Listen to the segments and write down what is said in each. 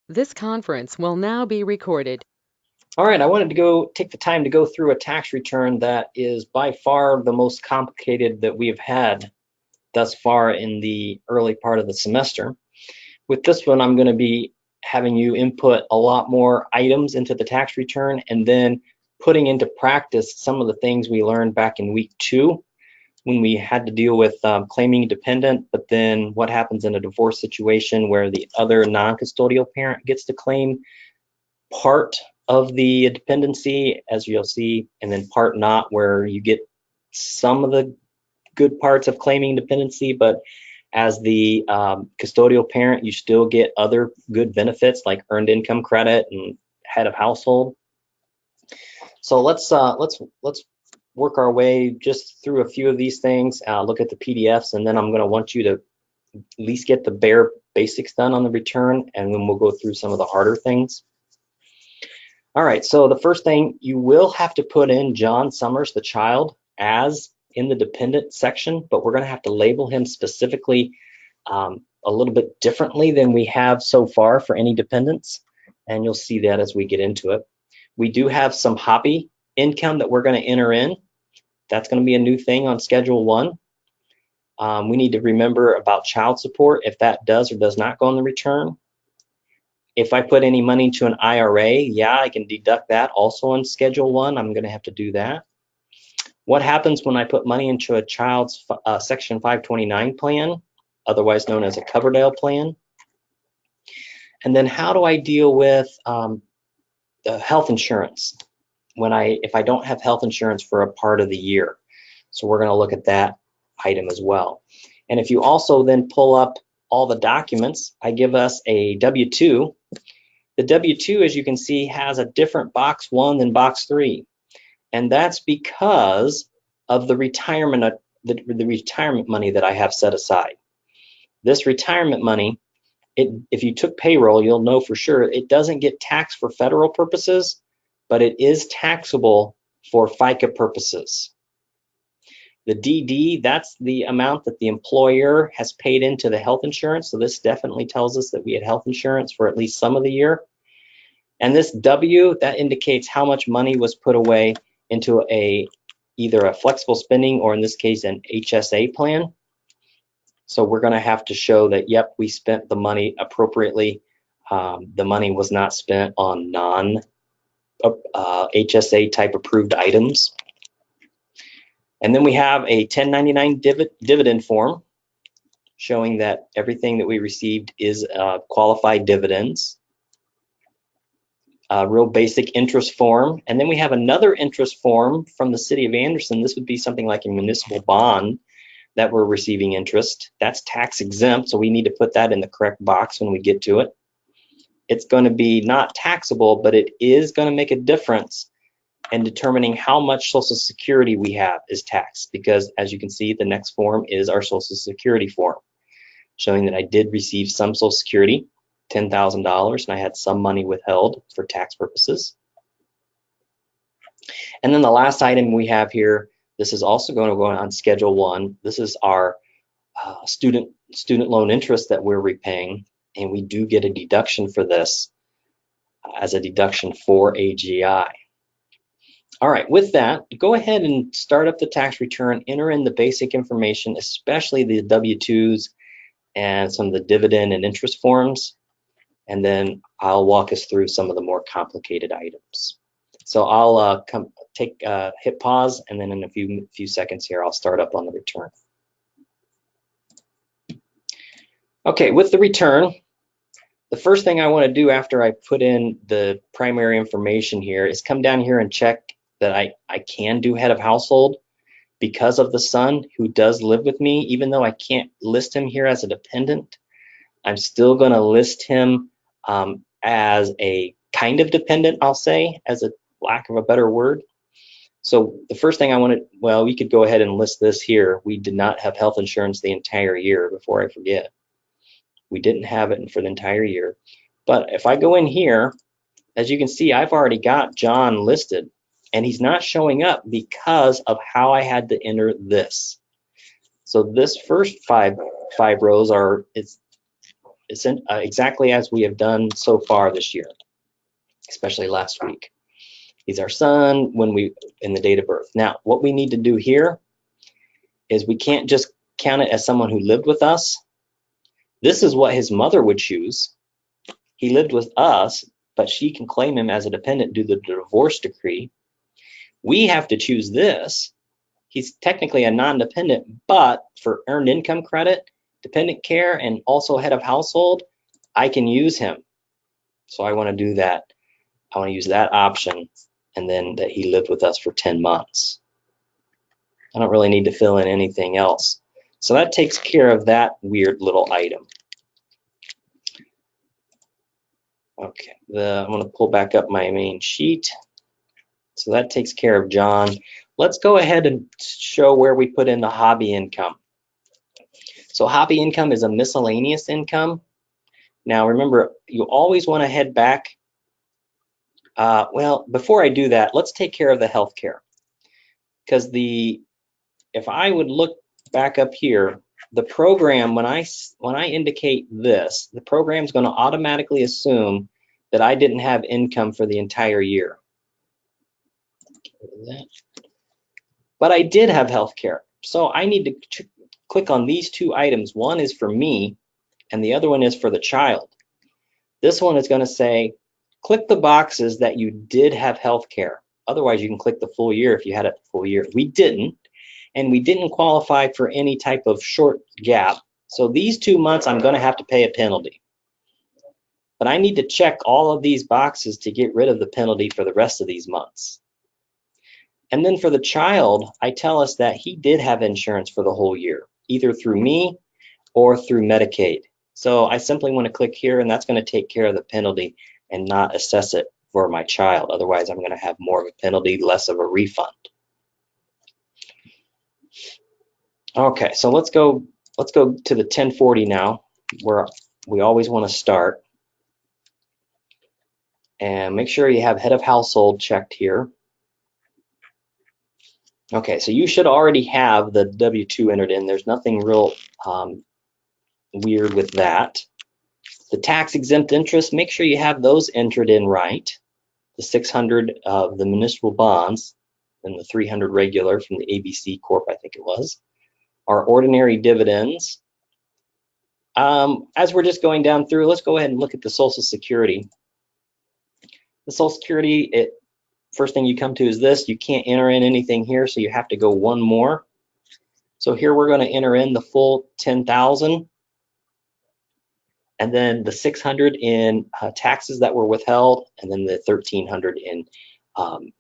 This conference will now be recorded. All right, I wanted to go take the time to go through a tax return that is by far the most complicated that we have had thus far in the early part of the semester. With this one, I'm going to be having you input a lot more items into the tax return and then putting into practice some of the things we learned back in week 2 when we had to deal with claiming a dependent, but then what happens in a divorce situation where the other non-custodial parent gets to claim part of the dependency, as you'll see, and then part not, where you get some of the good parts of claiming dependency, but as the custodial parent, you still get other good benefits like earned income credit and head of household. So let's work our way just through a few of these things, look at the PDFs, and then I'm going to want you to at least get the bare basics done on the return, and then we'll go through some of the harder things. All right, so the first thing, you will have to put in John Summers, the child, as in the dependent section, but we're going to have to label him specifically a little bit differently than we have so far for any dependents, and you'll see that as we get into it. We do have some hobby income that we're going to enter in. That's going to be a new thing on Schedule 1. We need to remember about child support, if that does or does not go on the return. If I put any money into an IRA, yeah, I can deduct that also on Schedule 1. I'm going to have to do that. What happens when I put money into a child's Section 529 plan, otherwise known as a Coverdale plan? And then how do I deal with the health insurance if I don't have health insurance for a part of the year? So we're going to look at that item as well. And if you also then pull up all the documents, I give us a W-2. The W-2, as you can see, has a different box 1 than box 3. And that's because of the retirement money that I have set aside. This retirement money, if you took payroll, you'll know for sure it doesn't get taxed for federal purposes, but it is taxable for FICA purposes. The DD, that's the amount that the employer has paid into the health insurance. So this definitely tells us that we had health insurance for at least some of the year. And this W, that indicates how much money was put away into either a flexible spending or in this case an HSA plan. So we're going to have to show that, yep, we spent the money appropriately. The money was not spent on non-HSA type approved items. And then we have a 1099 dividend form showing that everything that we received is qualified dividends. Real basic interest form. And then we have another interest form from the city of Anderson. This would be something like a municipal bond that we're receiving interest. That's tax exempt, so we need to put that in the correct box when we get to it. It's going to be not taxable, but it is going to make a difference in determining how much Social Security we have is taxed, because as you can see, the next form is our Social Security form, showing that I did receive some Social Security, $10,000, and I had some money withheld for tax purposes. And then the last item we have here, this is also going to go on Schedule 1. This is our student loan interest that we're repaying, and we do get a deduction for this as a deduction for AGI. All right, with that, go ahead and start up the tax return, enter in the basic information, especially the W-2s and some of the dividend and interest forms, and then I'll walk us through some of the more complicated items. So I'll hit pause, and then in a few seconds here, I'll start up on the return. Okay, with the return, the first thing I want to do after I put in the primary information here is come down here and check that I can do head of household because of the son who does live with me. Even though I can't list him here as a dependent, I'm still going to list him as a kind of dependent, I'll say, as a lack of a better word. So the first thing I wanted, well, we could go ahead and list this here. We did not have health insurance the entire year, before I forget. We didn't have it for the entire year. But if I go in here, as you can see, I've already got John listed, and he's not showing up because of how I had to enter this. So this first five rows exactly as we have done so far this year, especially last week. He's our son in the date of birth. Now, what we need to do here is we can't just count it as someone who lived with us. This is what his mother would choose. He lived with us, but she can claim him as a dependent due to the divorce decree. We have to choose this. He's technically a non-dependent, but for earned income credit, dependent care, and also head of household, I can use him. So I want to do that. I want to use that option, and then that he lived with us for 10 months. I don't really need to fill in anything else. So that takes care of that weird little item. Okay, I'm going to pull back up my main sheet. So that takes care of John. Let's go ahead and show where we put in the hobby income. So hobby income is a miscellaneous income. Now remember, you always want to head back. Well, before I do that, let's take care of the healthcare. Because if I would look back up here, the program, when I indicate this, the program is going to automatically assume that I didn't have income for the entire year. But I did have healthcare. So I need to click on these two items. One is for me, and the other one is for the child. This one is going to say, click the boxes that you did have healthcare. Otherwise, you can click the full year if you had it the full year. We didn't, and we didn't qualify for any type of short gap. So these 2 months, I'm going to have to pay a penalty. But I need to check all of these boxes to get rid of the penalty for the rest of these months. And then for the child, I tell us that he did have insurance for the whole year, either through me or through Medicaid. So I simply want to click here, and that's going to take care of the penalty and not assess it for my child. Otherwise, I'm going to have more of a penalty, less of a refund. Okay, so let's go to the 1040 now, where we always want to start. And make sure you have head of household checked here. Okay, so you should already have the W-2 entered in. There's nothing real weird with that. The tax exempt interest, make sure you have those entered in right. The 600 of the municipal bonds and the 300 regular from the ABC Corp, I think it was. Our ordinary dividends. As we're just going down through, let's go ahead and look at the Social Security. The Social Security, first thing you come to is this. You can't enter in anything here, so you have to go one more. So here we're going to enter in the full 10,000, and then the 600 in taxes that were withheld, and then the 1,300 in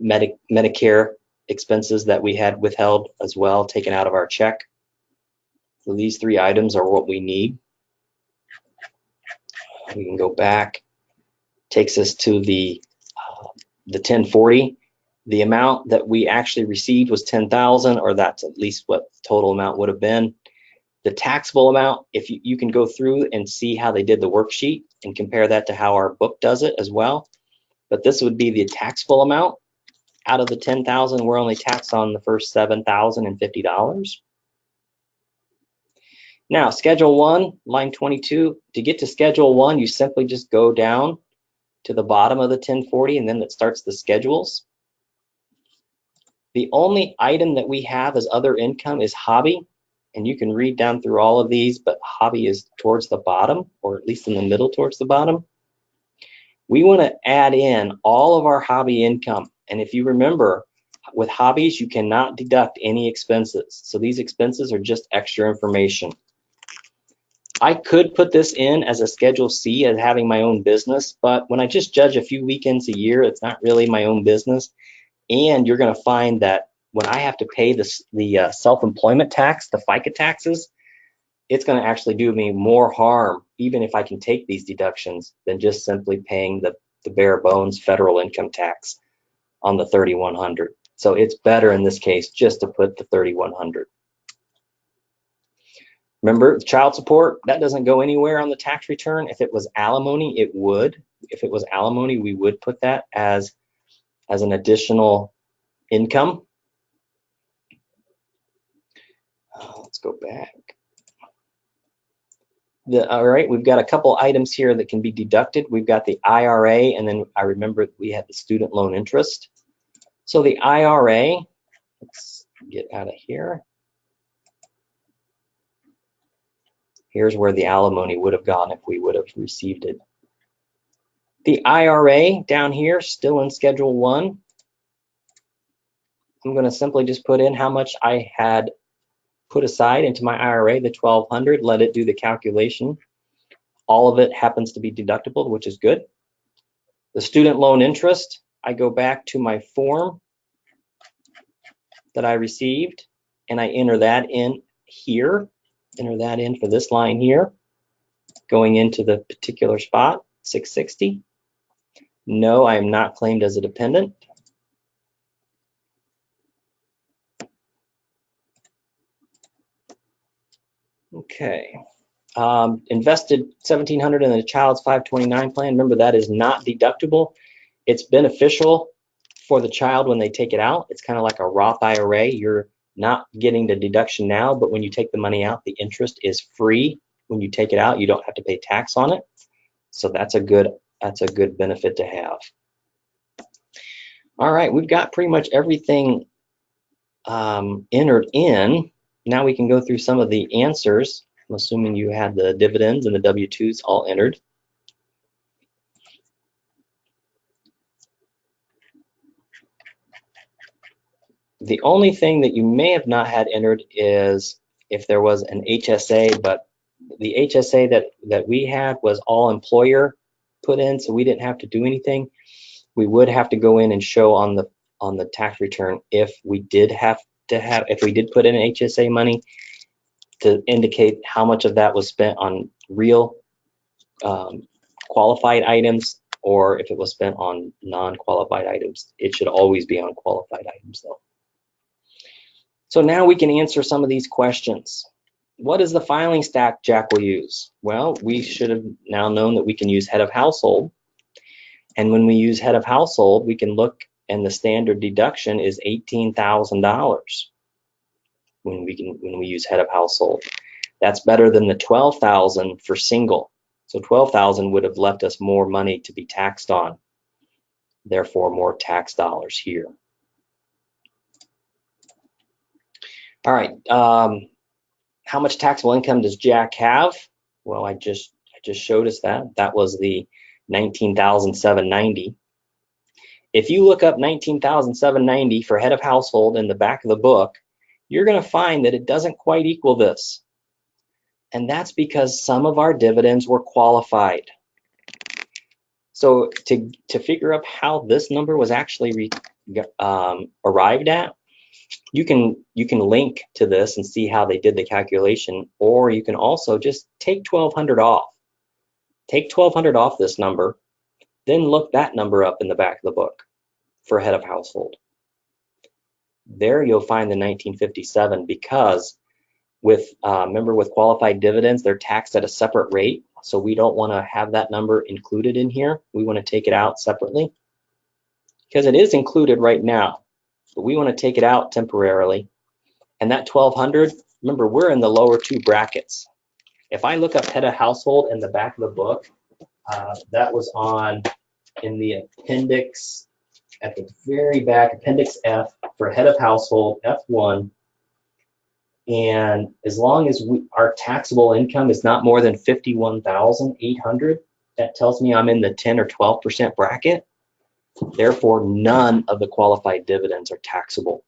Medicare expenses that we had withheld as well, taken out of our check. So these three items are what we need. We can go back. Takes us to the 1040. The amount that we actually received was 10,000, or that's at least what the total amount would have been. The taxable amount, if you can go through and see how they did the worksheet and compare that to how our book does it as well. But this would be the taxable amount. Out of the 10,000, we're only taxed on the first $7,050. Now, Schedule 1, line 22. To get to Schedule 1, you simply just go down to the bottom of the 1040, and then it starts the schedules. The only item that we have as other income is hobby, and you can read down through all of these, but hobby is towards the bottom, or at least in the middle towards the bottom. We want to add in all of our hobby income, and if you remember, with hobbies, you cannot deduct any expenses. So these expenses are just extra information. I could put this in as a Schedule C as having my own business, but when I just judge a few weekends a year, it's not really my own business. And you're going to find that when I have to pay the self-employment tax, the FICA taxes, it's going to actually do me more harm, even if I can take these deductions, than just simply paying the bare bones federal income tax on the 3,100. So it's better in this case just to put the 3,100. Remember, child support, that doesn't go anywhere on the tax return. If it was alimony, it would. If it was alimony, we would put that as an additional income. Let's go back. All right, we've got a couple items here that can be deducted. We've got the IRA, and then I remember we had the student loan interest. So the IRA, let's get out of here. Here's where the alimony would have gone if we would have received it. The IRA down here, still in Schedule 1. I'm going to simply just put in how much I had put aside into my IRA, the $1,200, let it do the calculation. All of it happens to be deductible, which is good. The student loan interest, I go back to my form that I received, and I enter that in here, enter that in for this line here, going into the particular spot, 660. No, I am not claimed as a dependent. Okay. Invested $1,700 in the child's 529 plan. Remember, that is not deductible. It's beneficial for the child when they take it out. It's kind of like a Roth IRA. You're not getting the deduction now, but when you take the money out, the interest is free. When you take it out, you don't have to pay tax on it. So that's a good benefit to have. All right, we've got pretty much everything entered in. Now we can go through some of the answers. I'm assuming you had the dividends and the W-2s all entered. The only thing that you may have not had entered is if there was an HSA, but the HSA that we had was all employer put in, so we didn't have to do anything. We would have to go in and show on the tax return if we did put in HSA money to indicate how much of that was spent on real qualified items, or if it was spent on non-qualified items. It should always be on qualified items though. So now we can answer some of these questions. What is the filing stack Jack will use? Well, we should have now known that we can use head of household. And when we use head of household, we can look, and the standard deduction is $18,000 when we use head of household. That's better than the $12,000 for single. So $12,000 would have left us more money to be taxed on. Therefore, more tax dollars here. All right. How much taxable income does Jack have? Well, I just showed us that. That was the $19,790. If you look up $19,790 for head of household in the back of the book, you're going to find that it doesn't quite equal this. And that's because some of our dividends were qualified. So to figure out how this number was actually arrived at, you can link to this and see how they did the calculation, or you can also just take 1,200 off. Take 1,200 off this number, then look that number up in the back of the book for head of household. There you'll find the 1957, because remember with qualified dividends, they're taxed at a separate rate. So we don't want to have that number included in here. We want to take it out separately because it is included right now, but we want to take it out temporarily. And that 1,200, remember, we're in the lower two brackets. If I look up head of household in the back of the book, that was in the appendix at the very back, appendix F for head of household, F1. And as long as our taxable income is not more than $51,800, that tells me I'm in the 10 or 12% bracket. Therefore, none of the qualified dividends are taxable.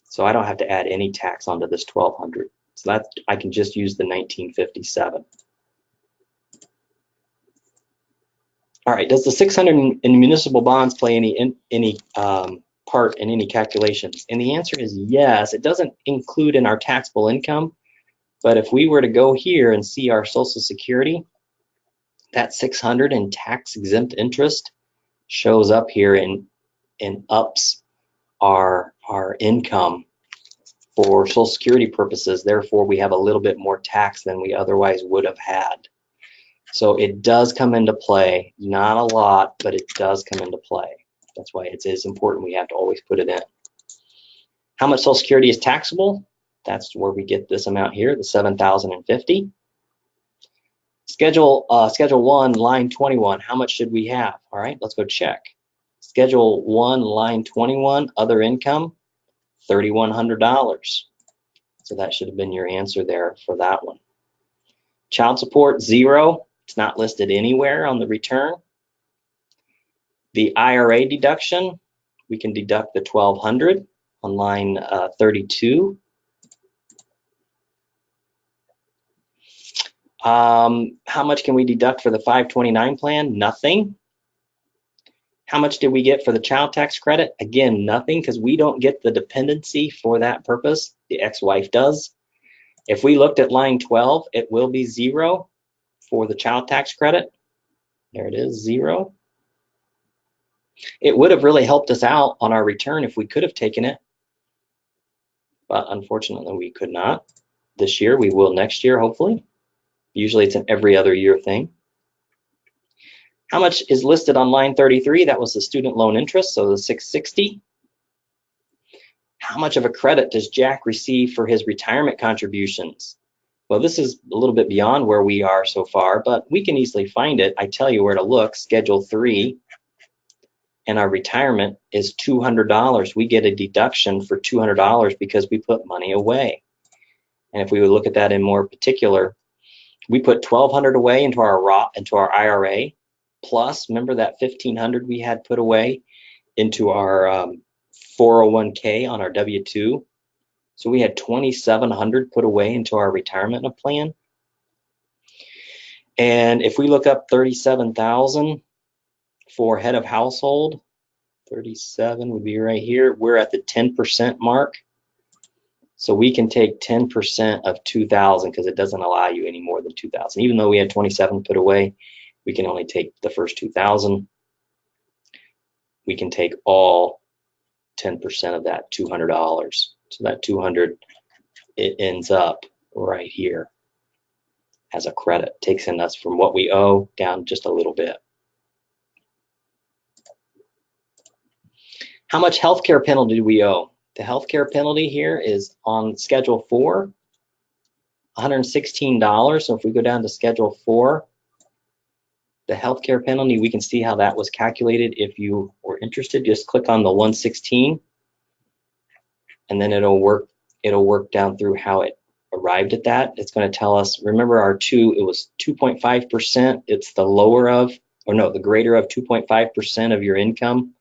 So I don't have to add any tax onto this 1,200. So I can just use the 1957. All right, does the 600 in municipal bonds play any part in any calculations? And the answer is yes. It doesn't include in our taxable income, but if we were to go here and see our Social Security, that 600 in tax exempt interest shows up here and ups our income for Social Security purposes. Therefore, we have a little bit more tax than we otherwise would have had. So it does come into play, not a lot, but it does come into play. That's why it is important. We have to always put it in. How much Social Security is taxable? That's where we get this amount here, the $7,050. Schedule 1, line 21, how much should we have? All right, let's go check. Schedule 1, line 21, other income, $3,100. So that should have been your answer there for that one. Child support, 0. It's not listed anywhere on the return. The IRA deduction, we can deduct the $1,200 on line 32. How much can we deduct for the 529 plan? Nothing. How much did we get for the child tax credit? Again, nothing, because we don't get the dependency for that purpose. The ex-wife does. If we looked at line 12, it will be 0 for the child tax credit. There it is, 0. It would have really helped us out on our return if we could have taken it, but unfortunately we could not. This year, we will next year, hopefully. Usually it's an every other year thing. How much is listed on line 33? That was the student loan interest, so the $660. How much of a credit does Jack receive for his retirement contributions? Well, this is a little bit beyond where we are so far, but we can easily find it. I tell you where to look, Schedule 3, and our retirement is $200. We get a deduction for $200 because we put money away. And if we would look at that in more particular, we put $1,200 away into our IRA, plus remember that $1,500 we had put away into our 401k on our W-2. So we had $2,700 put away into our retirement plan. And if we look up 37,000 for head of household, 37 would be right here. We're at the 10% mark. So we can take 10% of 2,000 because it doesn't allow you any more than 2,000. Even though we had 27 put away, we can only take the first 2,000. We can take all 10% of that $200. So that 200, it ends up right here as a credit, takes in us from what we owe down just a little bit. How much healthcare penalty do we owe? The healthcare penalty here is on Schedule 4, $116. So if we go down to Schedule 4, the healthcare penalty, we can see how that was calculated. If you were interested, just click on the 116, and then it'll work down through how it arrived at that. It's going to tell us, remember our 2, it was 2.5%. It's the the greater of 2.5% of your income,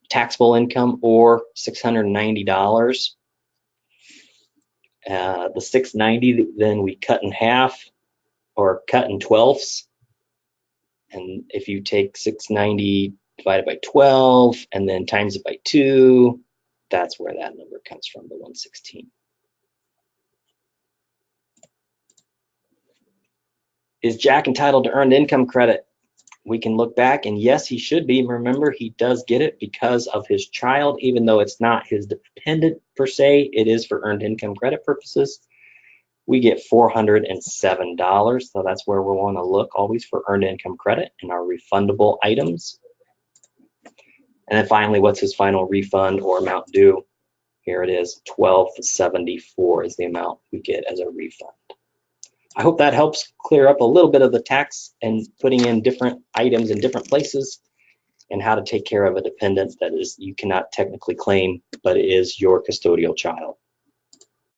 taxable income, or $690. The $690, then we cut in half or cut in 12ths. And if you take 690 divided by 12 and then times it by 2, that's where that number comes from, the 116. Is Jack entitled to earned income credit? We can look back, and yes, he should be. Remember, he does get it because of his child, even though it's not his dependent per se, it is for earned income credit purposes. We get $407, so that's where we want to look always for earned income credit in our refundable items. And then finally, what's his final refund or amount due? Here it is, $1,274 is the amount we get as a refund. I hope that helps clear up a little bit of the tax and putting in different items in different places and how to take care of a dependent that is you cannot technically claim, but it is your custodial child.